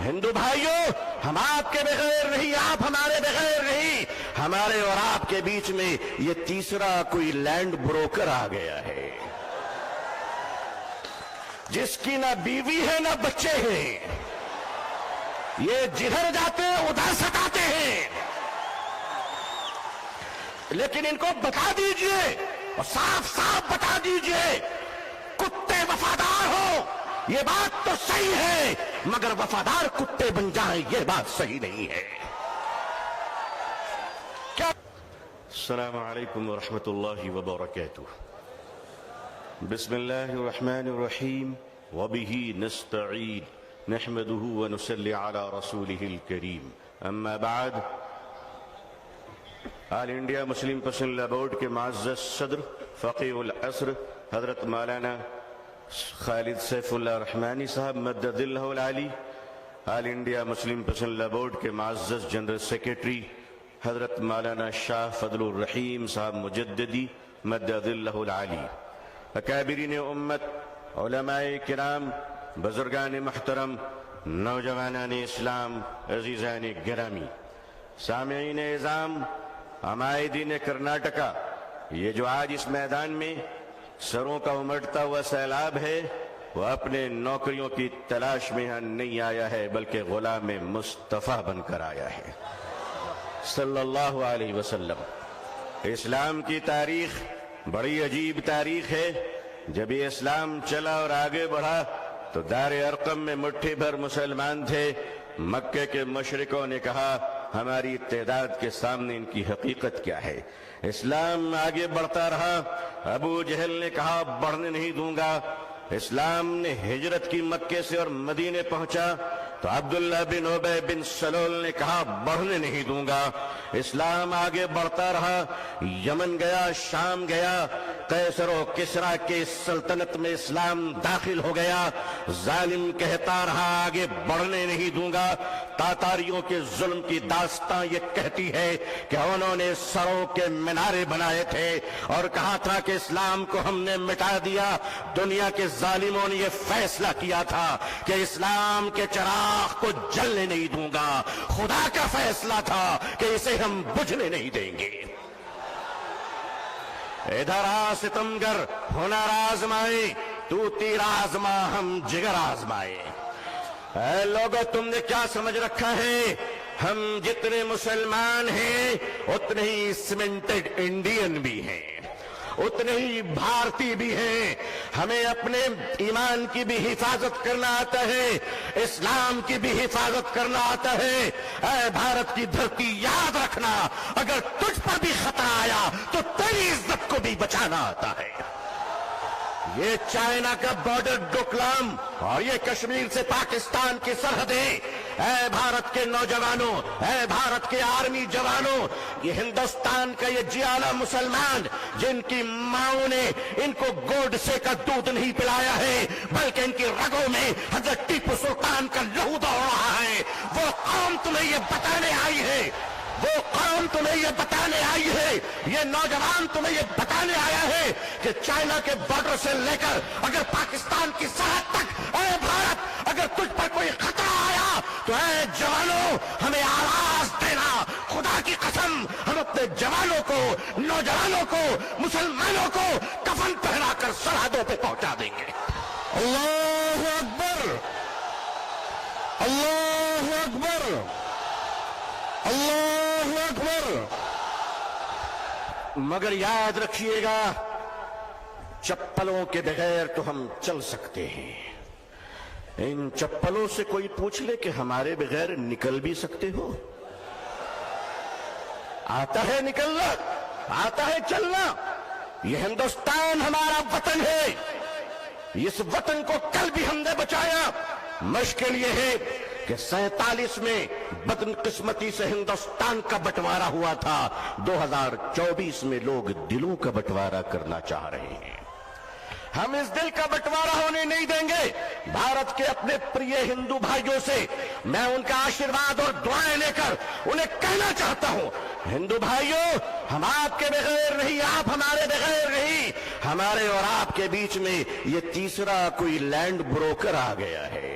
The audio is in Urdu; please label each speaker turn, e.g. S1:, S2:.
S1: ہندو بھائیوں، ہم آپ کے بغیر نہیں، آپ ہمارے بغیر نہیں، ہمارے اور آپ کے بیچ میں یہ تیسرا کوئی لینڈ بروکر آ گیا ہے، جس کی نہ بیوی ہے نہ بچے ہیں، یہ جدھر جاتے ہیں ادھر ستاتے ہیں، لیکن ان کو بتا دیجئے اور صاف صاف بتا دیجئے، کتے وفادار ہو یہ بات تو صحیح ہے، مگر وفادار کتے بن جائیں یہ بات صحیح نہیں ہے۔ کیا؟ السلام علیکم ورحمۃ اللہ وبرکاتہ۔ بسم اللہ الرحمن الرحیم وبہ نستعین نحمدہ ونصلی علی رسولہ الکریم، اما بعد۔ آل انڈیا مسلم پرسنل لا بورڈ کے معزز صدر فقیہ العصر حضرت مولانا خالد سیف اللہ رحمانی صاحب مدد اللہ العالی، آل انڈیا مسلم پرسنل لا بورڈ کے معزز جنرل سیکریٹری حضرت مولانا شاہ فضل الرحیم صاحب مجددی مدد اللہ العالی، اکابرین امت، علماء کرام، بزرگان محترم، نوجوانان اسلام، عزیزان گرامی، سامعین اعظام، عمائدین کرناٹکا، یہ جو آج اس میدان میں سروں کا امٹتا ہوا سیلاب ہے، وہ اپنے نوکریوں کی تلاش میں یہاں نہیں آیا ہے بلکہ غلام مصطفیٰ بن کر آیا ہے صلی اللہ علیہ وسلم۔ اسلام کی تاریخ بڑی عجیب تاریخ ہے۔ جب یہ اسلام چلا اور آگے بڑھا تو دار ارقم میں مٹھی بھر مسلمان تھے۔ مکے کے مشرکوں نے کہا ہماری تعداد کے سامنے ان کی حقیقت کیا ہے۔ اسلام آگے بڑھتا رہا، ابو جہل نے کہا بڑھنے نہیں دوں گا۔ اسلام نے ہجرت کی مکے سے اور مدینے پہنچا تو عبداللہ بن ابی بن سلول نے کہا بڑھنے نہیں دوں گا۔ اسلام آگے بڑھتا رہا، یمن گیا، شام گیا، قیصر و کسریٰ کے سلطنت میں اسلام داخل ہو گیا۔ ظالم کہتا رہا آگے بڑھنے نہیں دوں گا۔ تاتاریوں کے ظلم کی داستان یہ کہتی ہے کہ انہوں نے سروں کے مینارے بنائے تھے اور کہا تھا کہ اسلام کو ہم نے مٹا دیا۔ دنیا کے ظالموں نے یہ فیصلہ کیا تھا کہ اسلام کے چراغ کو جلنے نہیں دوں گا۔ خدا کا فیصلہ تھا کہ اسے ہم بجھنے نہیں دیں گے۔ ادھر آ ستمگر، ہنر آزمائے، تو تیر آزما ہم جگر آزمائے۔ اے لوگو، تم نے کیا سمجھ رکھا ہے؟ ہم جتنے مسلمان ہیں اتنے ہی سیمنٹڈ انڈین بھی ہیں، اتنے ہی بھارتی بھی ہیں۔ ہمیں اپنے ایمان کی بھی حفاظت کرنا آتا ہے، اسلام کی بھی حفاظت کرنا آتا ہے۔ اے بھارت کی دھرتی، یاد رکھنا اگر تجھ پر بھی خطرہ آیا تو تیری عزت کو بھی بچانا آتا ہے۔ یہ چائنا کا بارڈر ڈوکلام اور یہ کشمیر سے پاکستان کی سرحدیں، اے بھارت کے نوجوانوں، اے بھارت کے آرمی جوانوں، یہ ہندوستان کا یہ جیالا مسلمان جن کی ماؤں نے ان کو گوڈسے کا دودھ نہیں پلایا ہے بلکہ ان کی رگوں میں حضرت ٹیپو سلطان کا لہو دوڑ رہا ہے، وہ قوم تمہیں یہ بتانے آئی ہے، وہ قوم تمہیں یہ بتانے آئی ہے، یہ نوجوان تمہیں یہ بتانے آیا ہے کہ چائنا کے بارڈر سے لے کر اگر پاکستان کی سرحد تک، اے بھارت، اگر تجھ پر کوئی خطرہ آیا تو اے جوانوں ہمیں آواز دینا۔ خدا کی قسم، ہم اپنے جوانوں کو، نوجوانوں کو، مسلمانوں کو کفن پہنا کر سرحدوں پہ پہنچا دیں گے۔ اللہ اکبر، اللہ اکبر، اللہ اکبر۔ مگر یاد رکھیے گا، چپلوں کے بغیر تو ہم چل سکتے ہیں، ان چپلوں سے کوئی پوچھ لے کہ ہمارے بغیر نکل بھی سکتے ہو؟ آتا ہے نکلنا، آتا ہے چلنا۔ یہ ہندوستان ہمارا وطن ہے، اس وطن کو کل بھی ہم نے بچایا۔ مشکل یہ ہے کہ 47 میں بدقسمتی سے ہندوستان کا بٹوارا ہوا تھا، 2024 میں لوگ دلوں کا بٹوارا کرنا چاہ رہے ہیں۔ ہم اس دل کا بٹوارا ہونے نہیں دیں گے۔ بھارت کے اپنے پریے ہندو بھائیوں سے میں ان کا آشیرواد اور دعائیں لے کر انہیں کہنا چاہتا ہوں، ہندو بھائیوں، ہم آپ کے بغیر نہیں، آپ ہمارے بغیر نہیں، ہمارے اور آپ کے بیچ میں یہ تیسرا کوئی لینڈ بروکر آ گیا ہے۔